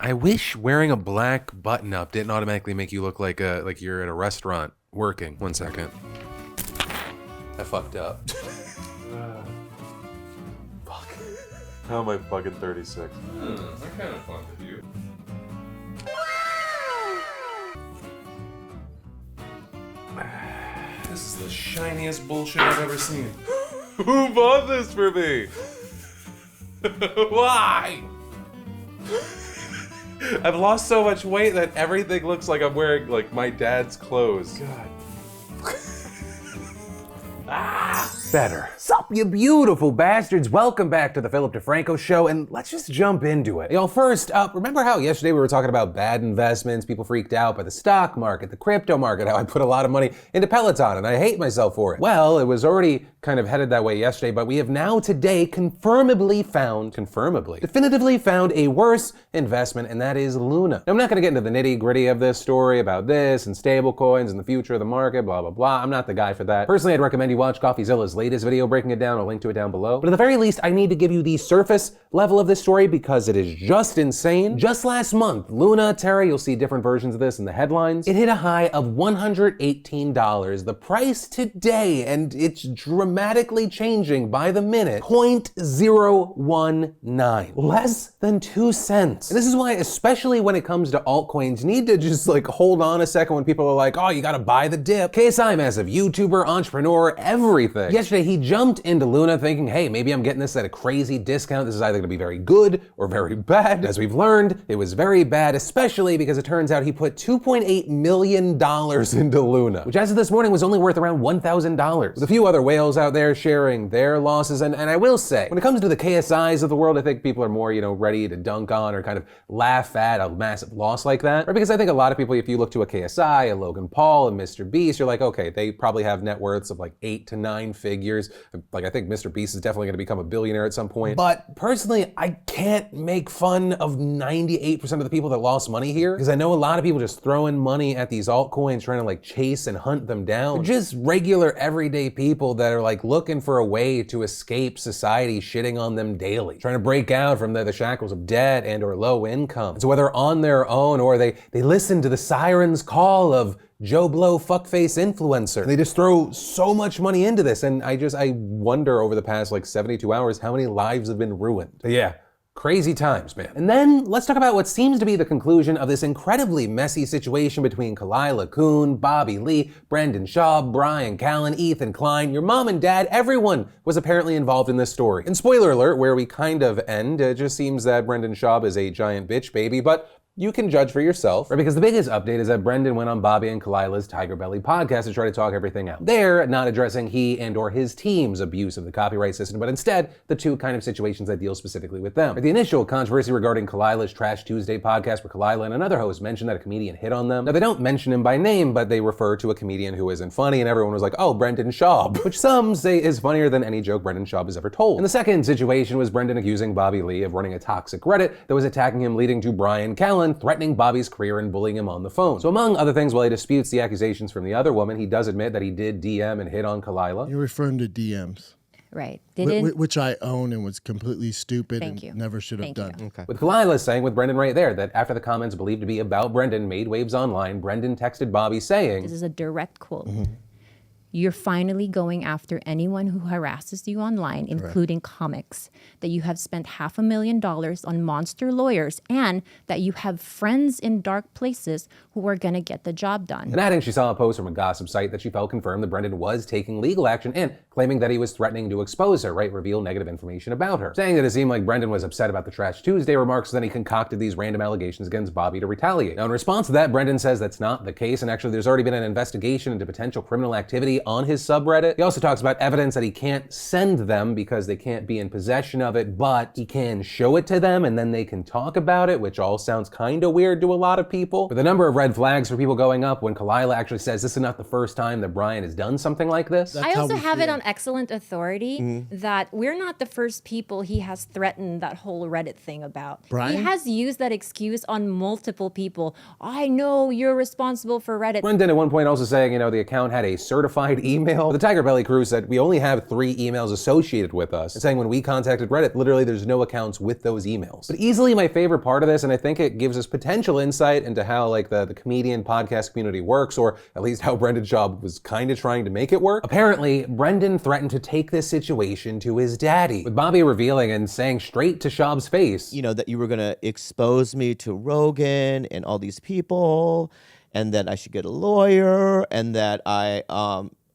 I wish wearing a black button-up didn't automatically make you look like you're at a restaurant working. 1 second. I fucked up. Fuck. How am I fucking 36? I kind of fucked with you. This is the shiniest bullshit I've ever seen. Who bought this for me? Why? I've lost so much weight that everything looks like I'm wearing like my dad's clothes. God. Better. Sup, you beautiful bastards. Welcome back to the Philip DeFranco Show, and let's just jump into it. Yo, first up, remember how yesterday we were talking about bad investments, people freaked out by the stock market, the crypto market, how I put a lot of money into Peloton, and I hate myself for it? Well, it was already kind of headed that way yesterday, but we have now today definitively found a worse investment, and that is Luna. Now, I'm not gonna get into the nitty gritty of this story about this and stable coins and the future of the market, blah, blah, blah. I'm not the guy for that. Personally, I'd recommend you watch CoffeeZilla's latest video breaking it down. I'll link to it down below. But at the very least, I need to give you the surface level of this story because it is just insane. Just last month, Luna, Terra, you'll see different versions of this in the headlines, it hit a high of $118. The price today, and it's dramatically changing by the minute, 0.019. Less than 2 cents. And this is why, especially when it comes to altcoins, you need to just like hold on a second when people are like, oh, you gotta buy the dip. KSI, massive YouTuber, entrepreneur, everything. Yesterday, he jumped into Luna thinking, hey, maybe I'm getting this at a crazy discount. This is either gonna be very good or very bad. As we've learned, it was very bad, especially because it turns out he put $2.8 million into Luna, which as of this morning was only worth around $1,000. With a few other whales out there sharing their losses, and I will say, when it comes to the KSIs of the world, I think people are more, ready to dunk on or kind of laugh at a massive loss like that. Right? Because I think a lot of people, if you look to a KSI, a Logan Paul, a Mr. Beast, you're like, okay, they probably have net worths of like 8 to 9 figures. Like I think Mr. Beast is definitely gonna become a billionaire at some point. But personally, I can't make fun of 98% of the people that lost money here, because I know a lot of people just throwing money at these altcoins, trying to like chase and hunt them down. They're just regular everyday people that are like looking for a way to escape society shitting on them daily, trying to break out from the shackles of debt and or low income. So whether on their own or they listen to the siren's call of Joe Blow fuckface influencer, and they just throw so much money into this, and I wonder over the past like 72 hours how many lives have been ruined. But yeah, crazy times, man. And then let's talk about what seems to be the conclusion of this incredibly messy situation between Kalila Kuhn, Bobby Lee, Brendan Schaub, Brian Callen, Ethan Klein, your mom and dad. Everyone was apparently involved in this story. And spoiler alert, where we kind of end, it just seems that Brendan Schaub is a giant bitch baby, but you can judge for yourself, right? Because the biggest update is that Brendan went on Bobby and Kalila's Tigerbelly podcast to try to talk everything out. They're not addressing he and or his team's abuse of the copyright system, but instead the two kind of situations that deal specifically with them. The initial controversy regarding Kalila's Trash Tuesday podcast, where Kalila and another host mentioned that a comedian hit on them. Now they don't mention him by name, but they refer to a comedian who isn't funny, and everyone was like, oh, Brendan Schaub, which some say is funnier than any joke Brendan Schaub has ever told. And the second situation was Brendan accusing Bobby Lee of running a toxic Reddit that was attacking him, leading to Brian Callen threatening Bobby's career and bullying him on the phone. So among other things, while he disputes the accusations from the other woman, he does admit that he did DM and hit on Kalila. You're referring to DMs. Right. Which I own and was completely stupid never should have done. You. Okay. With Kalila saying with Brendan right there that after the comments believed to be about Brendan made waves online, Brendan texted Bobby saying, this is a direct quote. You're finally going after anyone who harasses you online, including comics, that you have spent $500,000 on monster lawyers, and that you have friends in dark places who are gonna get the job done. And adding she saw a post from a gossip site that she felt confirmed that Brendan was taking legal action and claiming that he was threatening to expose her, reveal negative information about her. Saying that it seemed like Brendan was upset about the Trash Tuesday remarks, then he concocted these random allegations against Bobby to retaliate. Now in response to that, Brendan says that's not the case, and actually there's already been an investigation into potential criminal activity on his subreddit. He also talks about evidence that he can't send them because they can't be in possession of it, but he can show it to them and then they can talk about it, which all sounds kind of weird to a lot of people. But the number of red flags for people going up when Kalila actually says this is not the first time that Brian has done something like this. I also have it on excellent authority that we're not the first people he has threatened that whole Reddit thing about. Brian? He has used that excuse on multiple people. I know you're responsible for Reddit. Brendan at one point also saying, the account had a certified email. The Tigerbelly crew said we only have 3 emails associated with us, and saying when we contacted Reddit, literally there's no accounts with those emails. But easily my favorite part of this, and I think it gives us potential insight into how like the comedian podcast community works, or at least how Brendan Schaub was kind of trying to make it work. Apparently, Brendan threatened to take this situation to his daddy, with Bobby revealing and saying straight to Schaub's face, that you were gonna expose me to Rogan and all these people, and that I should get a lawyer, and that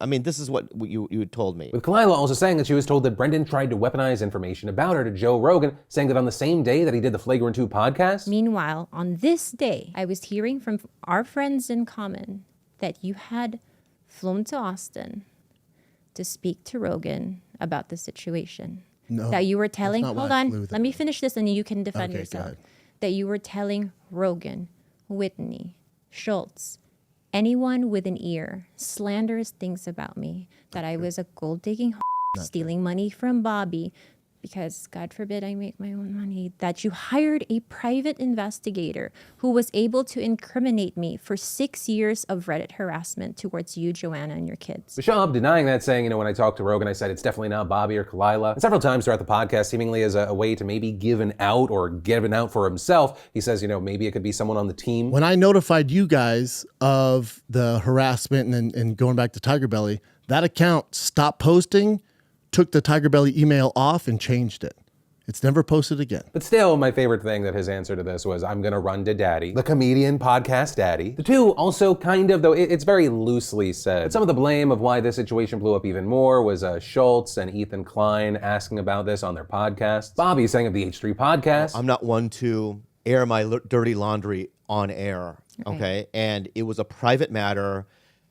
this is what you had told me. With Kalila also saying that she was told that Brendan tried to weaponize information about her to Joe Rogan, saying that on the same day that he did the Flagrant 2 podcast. Meanwhile, on this day, I was hearing from our friends in common that you had flown to Austin to speak to Rogan about the situation. No, that you were telling, that's not hold why I on, flew there. let me finish this and you can defend Okay, yourself. go ahead. That you were telling Rogan, Whitney, Schultz, anyone with an ear, slanderous things about me, that I was a gold digging stealing money from Bobby, because God forbid I make my own money, that you hired a private investigator who was able to incriminate me for 6 years of Reddit harassment towards you, Joanna, and your kids. Schaub denying that, saying, when I talked to Rogan, I said it's definitely not Bobby or Kalila. And several times throughout the podcast, seemingly as a way to maybe give an out or give an out for himself, he says, maybe it could be someone on the team. When I notified you guys of the harassment and going back to Tigerbelly, that account stopped posting, took the Tigerbelly email off, and changed it. It's never posted again. But still, my favorite thing that his answer to this was, I'm gonna run to daddy, the comedian podcast daddy. The two also kind of, though it's very loosely said, but some of the blame of why this situation blew up even more was Schultz and Ethan Klein asking about this on their podcast. Bobby saying of the H3 podcast, I'm not one to air my dirty laundry on air, okay? And it was a private matter.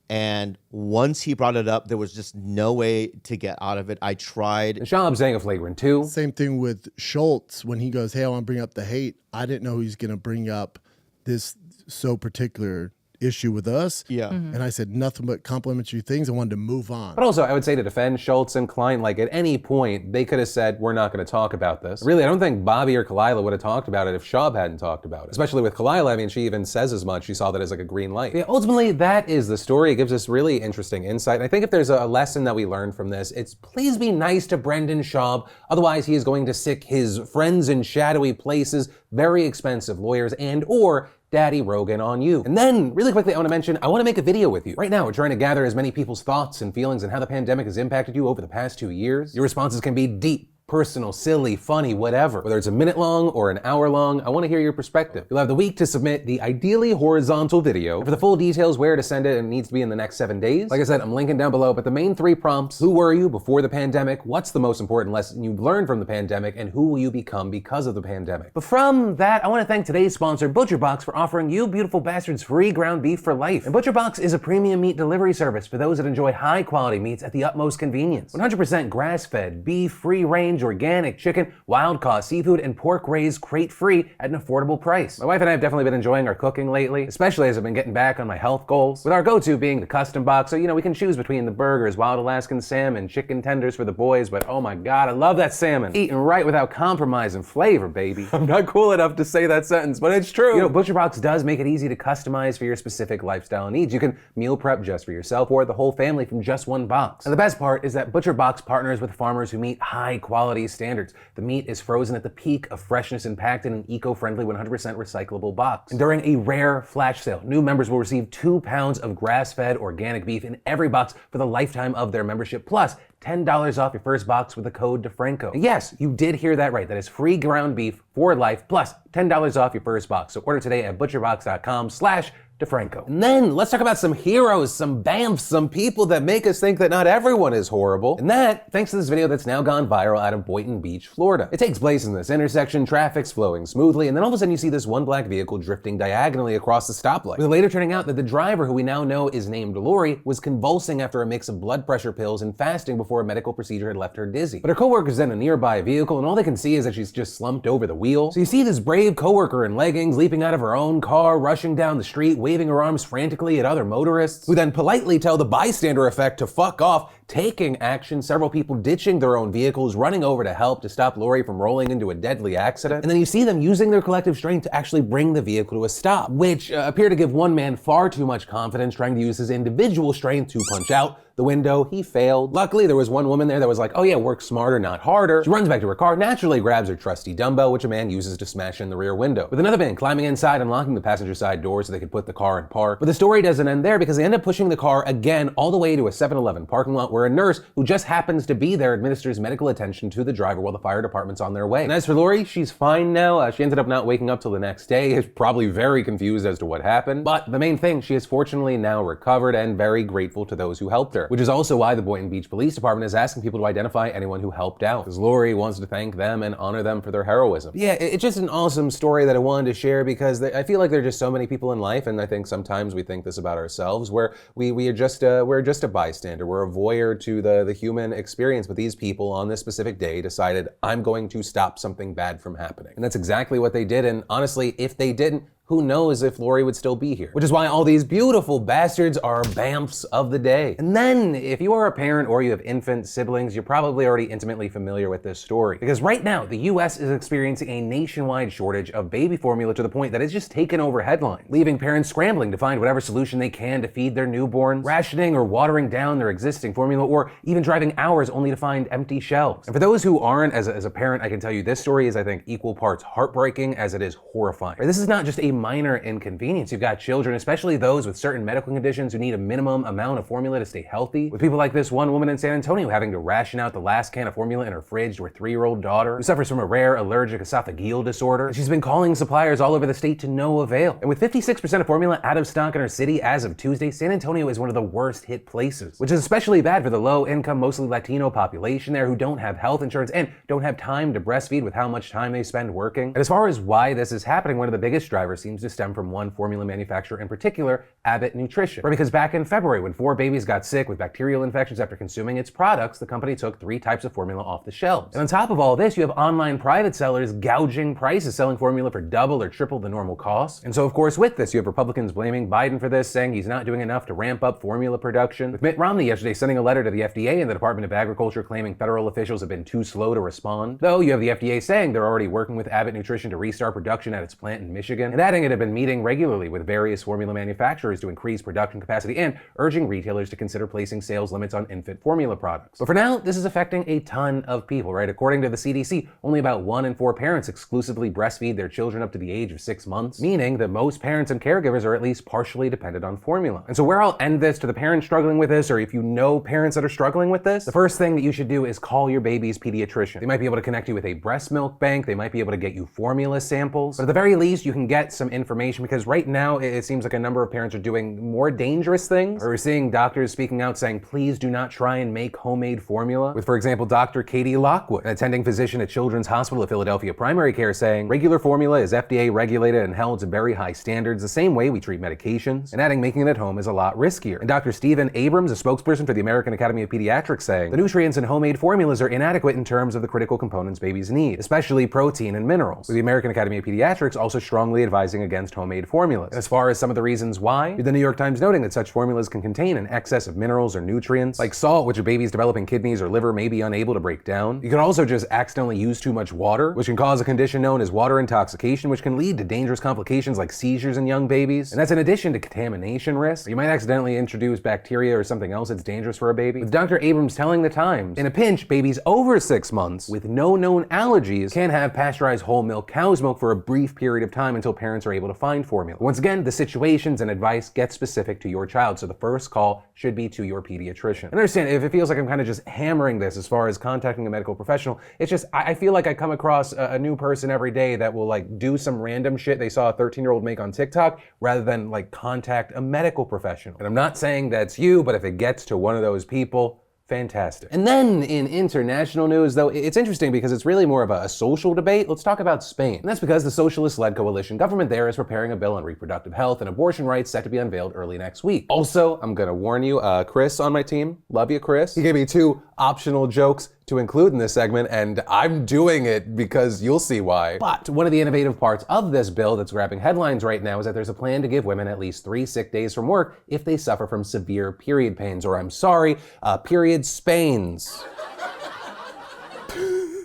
And once he brought it up, there was just no way to get out of it. I tried. And Schaub saying of Flagrant 2. Same thing with Schultz when he goes, hey, I want to bring up the hate. I didn't know he's going to bring up this so particular issue with us. Yeah. And I said nothing but complimentary things. I wanted to move on. But also, I would say to defend Schultz and Klein, like at any point, they could have said, we're not going to talk about this. Really, I don't think Bobby or Kalila would have talked about it if Schaub hadn't talked about it. Especially with Kalila, she even says as much. She saw that as like a green light. Yeah, ultimately, that is the story. It gives us really interesting insight. And I think if there's a lesson that we learned from this, it's please be nice to Brendan Schaub. Otherwise, he is going to sick his friends in shadowy places, very expensive lawyers, and or Daddy Rogan on you. And then, really quickly, I want to mention, I want to make a video with you. Right now, we're trying to gather as many people's thoughts and feelings and how the pandemic has impacted you over the past 2 years. Your responses can be deep, personal, silly, funny, whatever. Whether it's a minute long or an hour long, I want to hear your perspective. You'll have the week to submit the ideally horizontal video. And for the full details where to send it, and it needs to be in the next 7 days. Like I said, I'm linking down below, but the main 3 prompts: who were you before the pandemic? What's the most important lesson you've learned from the pandemic? And who will you become because of the pandemic? But from that, I want to thank today's sponsor, ButcherBox, for offering you beautiful bastards free ground beef for life. And ButcherBox is a premium meat delivery service for those that enjoy high quality meats at the utmost convenience. 100% grass-fed, beef, free-range, organic chicken, wild-caught seafood, and pork raised crate-free at an affordable price. My wife and I have definitely been enjoying our cooking lately, especially as I've been getting back on my health goals, with our go-to being the custom box, so we can choose between the burgers, wild Alaskan salmon, chicken tenders for the boys, but oh my god, I love that salmon. Eating right without compromising flavor, baby. I'm not cool enough to say that sentence, but it's true. ButcherBox does make it easy to customize for your specific lifestyle needs. You can meal prep just for yourself or the whole family from just one box. And the best part is that ButcherBox partners with farmers who meet high-quality standards. The meat is frozen at the peak of freshness and packed in an eco-friendly 100% recyclable box. And during a rare flash sale, new members will receive 2 pounds of grass-fed organic beef in every box for the lifetime of their membership, plus $10 off your first box with the code DeFranco. Yes, you did hear that right. That is free ground beef for life, plus $10 off your first box. So order today at butcherbox.com/DeFranco. And then let's talk about some heroes, some bamfs, some people that make us think that not everyone is horrible. And that, thanks to this video that's now gone viral out of Boynton Beach, Florida. It takes place in this intersection, traffic's flowing smoothly, and then all of a sudden you see this one black vehicle drifting diagonally across the stoplight. With it later turning out that the driver, who we now know is named Lori, was convulsing after a mix of blood pressure pills and fasting before a medical procedure had left her dizzy. But her coworker's in a nearby vehicle, and all they can see is that she's just slumped over the wheel. So you see this brave coworker in leggings leaping out of her own car, rushing down the street, waving her arms frantically at other motorists, who then politely tell the bystander effect to fuck off, taking action, several people ditching their own vehicles, running over to help to stop Lori from rolling into a deadly accident. And then you see them using their collective strength to actually bring the vehicle to a stop, which appeared to give one man far too much confidence, trying to use his individual strength to punch out the window. He failed. Luckily, there was one woman there that was like, oh yeah, work smarter, not harder. She runs back to her car, naturally grabs her trusty dumbbell, which a man uses to smash in the rear window, with another man climbing inside and locking the passenger side door so they could put the car in park. But the story doesn't end there, because they end up pushing the car again all the way to a 7-Eleven parking lot, where a nurse who just happens to be there administers medical attention to the driver while the fire department's on their way. And as for Lori, she's fine now. She ended up not waking up till the next day. Is probably very confused as to what happened. But the main thing, she is fortunately now recovered and very grateful to those who helped her, which is also why the Boynton Beach Police Department is asking people to identify anyone who helped out, because Lori wants to thank them and honor them for their heroism. Yeah, it's just an awesome story that I wanted to share, because I feel like there are just so many people in life, and I think sometimes we think this about ourselves, where we're just a bystander, we're a voyeur to the human experience. But these people on this specific day decided, I'm going to stop something bad from happening. And that's exactly what they did. And honestly, if they didn't, who knows if Lori would still be here? Which is why all these beautiful bastards are BAMFs of the day. And then, if you are a parent or you have infant siblings, you're probably already intimately familiar with this story. Because right now, the US is experiencing a nationwide shortage of baby formula, to the point that it's just taken over headlines, leaving parents scrambling to find whatever solution they can to feed their newborns, rationing or watering down their existing formula, or even driving hours only to find empty shelves. And for those who aren't, as a parent, I can tell you this story is, I think, equal parts heartbreaking as it is horrifying. This is not just a minor inconvenience. You've got children, especially those with certain medical conditions, who need a minimum amount of formula to stay healthy. With people like this one woman in San Antonio having to ration out the last can of formula in her fridge to her 3-year-old daughter, who suffers from a rare allergic esophageal disorder. She's been calling suppliers all over the state to no avail. And with 56% of formula out of stock in her city as of Tuesday, San Antonio is one of the worst hit places, which is especially bad for the low-income, mostly Latino population there, who don't have health insurance and don't have time to breastfeed with how much time they spend working. And as far as why this is happening, one of the biggest drivers seems to stem from one formula manufacturer in particular, Abbott Nutrition. Because back in February, when 4 babies got sick with bacterial infections after consuming its products, the company took 3 types of formula off the shelves. And on top of all this, you have online private sellers gouging prices, selling formula for double or triple the normal cost. And so, of course, with this, you have Republicans blaming Biden for this, saying he's not doing enough to ramp up formula production, with Mitt Romney yesterday sending a letter to the FDA and the Department of Agriculture claiming federal officials have been too slow to respond. Though you have the FDA saying they're already working with Abbott Nutrition to restart production at its plant in Michigan, and adding it had been meeting regularly with various formula manufacturers to increase production capacity, and urging retailers to consider placing sales limits on infant formula products. But for now, this is affecting a ton of people, right? According to the CDC, only about 1 in 4 parents exclusively breastfeed their children up to the age of 6 months, meaning that most parents and caregivers are at least partially dependent on formula. And so where I'll end this, to the parents struggling with this, or if you know parents that are struggling with this, the first thing that you should do is call your baby's pediatrician. They might be able to connect you with a breast milk bank, they might be able to get you formula samples, but at the very least, you can get some information, because right now, it seems like a number of parents are doing more dangerous things, or we're seeing doctors speaking out saying, please do not try and make homemade formula. With, for example, Dr. Katie Lockwood, an attending physician at Children's Hospital of Philadelphia Primary Care, saying, regular formula is FDA regulated and held to very high standards, the same way we treat medications, and adding making it at home is a lot riskier. And Dr. Stephen Abrams, a spokesperson for the American Academy of Pediatrics, saying, the nutrients in homemade formulas are inadequate in terms of the critical components babies need, especially protein and minerals, with the American Academy of Pediatrics also strongly advising against homemade formulas. And as far as some of the reasons why, the New York Times noting that such formulas can contain an excess of minerals or nutrients, like salt, which a baby's developing kidneys or liver may be unable to break down. You can also just accidentally use too much water, which can cause a condition known as water intoxication, which can lead to dangerous complications like seizures in young babies. And that's in addition to contamination risk. You might accidentally introduce bacteria or something else that's dangerous for a baby. With Dr. Abrams telling the Times, in a pinch, babies over 6 months with no known allergies can have pasteurized whole milk cow's milk for a brief period of time until parents are able to find formula. Once again, the situations and advice get specific to your child, so the first call should be to your pediatrician. And understand, if it feels like I'm kind of just hammering this as far as contacting a medical professional, it's just, I feel like I come across a new person every day that will like do some random shit they saw a 13-year-old make on TikTok rather than like contact a medical professional. And I'm not saying that's you, but if it gets to one of those people, fantastic. And then in international news, though, it's interesting because it's really more of a social debate. Let's talk about Spain. And that's because the socialist-led coalition government there is preparing a bill on reproductive health and abortion rights set to be unveiled early next week. Also, I'm gonna warn you, Chris on my team, love you, Chris. He gave me 2 optional jokes to include in this segment, and I'm doing it because you'll see why. But one of the innovative parts of this bill that's grabbing headlines right now is that there's a plan to give women at least 3 sick days from work if they suffer from severe period pains, or I'm sorry, period spains.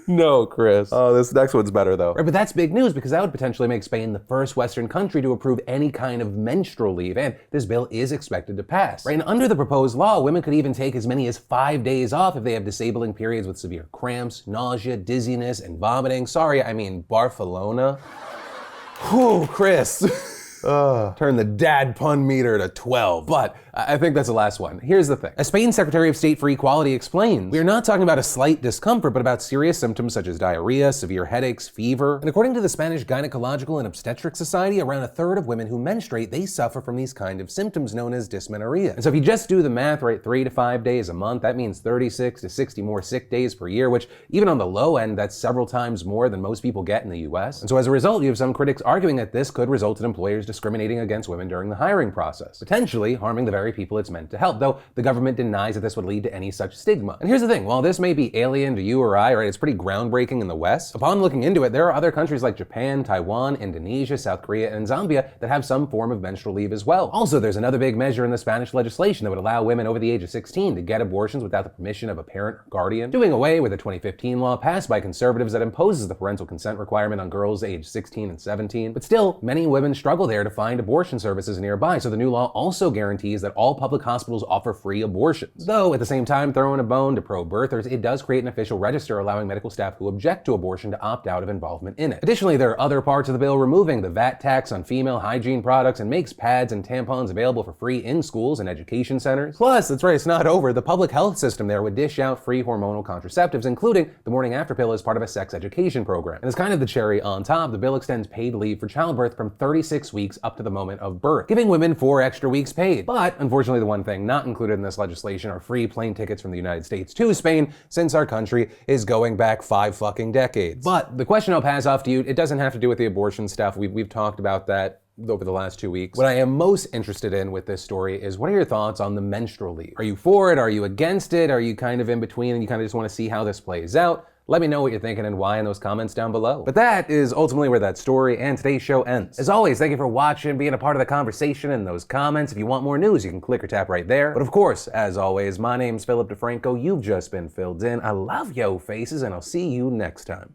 No, Chris. Oh, this next one's better though. Right, but that's big news because that would potentially make Spain the first Western country to approve any kind of menstrual leave, and this bill is expected to pass. Right, and under the proposed law, women could even take as many as 5 days off if they have disabling periods with severe cramps, nausea, dizziness, and vomiting. Sorry, I mean Barcelona. Whew, Chris. Turn the dad pun meter to 12. But I think that's the last one. Here's the thing. As Spain's Secretary of State for Equality explains, we are not talking about a slight discomfort, but about serious symptoms such as diarrhea, severe headaches, fever. And according to the Spanish Gynecological and Obstetric Society, around 1/3 of women who menstruate, they suffer from these kind of symptoms known as dysmenorrhea. And so if you just do the math, right, 3 to 5 days a month, that means 36 to 60 more sick days per year, which even on the low end, that's several times more than most people get in the US. And so as a result, you have some critics arguing that this could result in employers discriminating against women during the hiring process, potentially harming the very people it's meant to help, though the government denies that this would lead to any such stigma. And here's the thing, while this may be alien to you or I, right, it's pretty groundbreaking in the West. Upon looking into it, there are other countries like Japan, Taiwan, Indonesia, South Korea, and Zambia that have some form of menstrual leave as well. Also, there's another big measure in the Spanish legislation that would allow women over the age of 16 to get abortions without the permission of a parent or guardian, doing away with a 2015 law passed by conservatives that imposes the parental consent requirement on girls aged 16 and 17. But still, many women struggle there to find abortion services nearby, so the new law also guarantees that all public hospitals offer free abortions. Though, at the same time, throwing a bone to pro-birthers, it does create an official register allowing medical staff who object to abortion to opt out of involvement in it. Additionally, there are other parts of the bill removing the VAT tax on female hygiene products and makes pads and tampons available for free in schools and education centers. Plus, that's right, it's not over. The public health system there would dish out free hormonal contraceptives, including the morning after pill as part of a sex education program. And as kind of the cherry on top, the bill extends paid leave for childbirth from 36 weeks up to the moment of birth, giving women 4 extra weeks paid. But unfortunately, the one thing not included in this legislation are free plane tickets from the United States to Spain, since our country is going back 5 fucking decades. But the question I'll pass off to you, it doesn't have to do with the abortion stuff. We've talked about that over the last 2 weeks. What I am most interested in with this story is, what are your thoughts on the menstrual leave? Are you for it? Are you against it? Are you kind of in between and you kind of just want to see how this plays out? Let me know what you're thinking and why in those comments down below. But that is ultimately where that story and today's show ends. As always, thank you for watching, being a part of the conversation in those comments. If you want more news, you can click or tap right there. But of course, as always, my name's Philip DeFranco. You've just been filled in. I love yo faces, and I'll see you next time.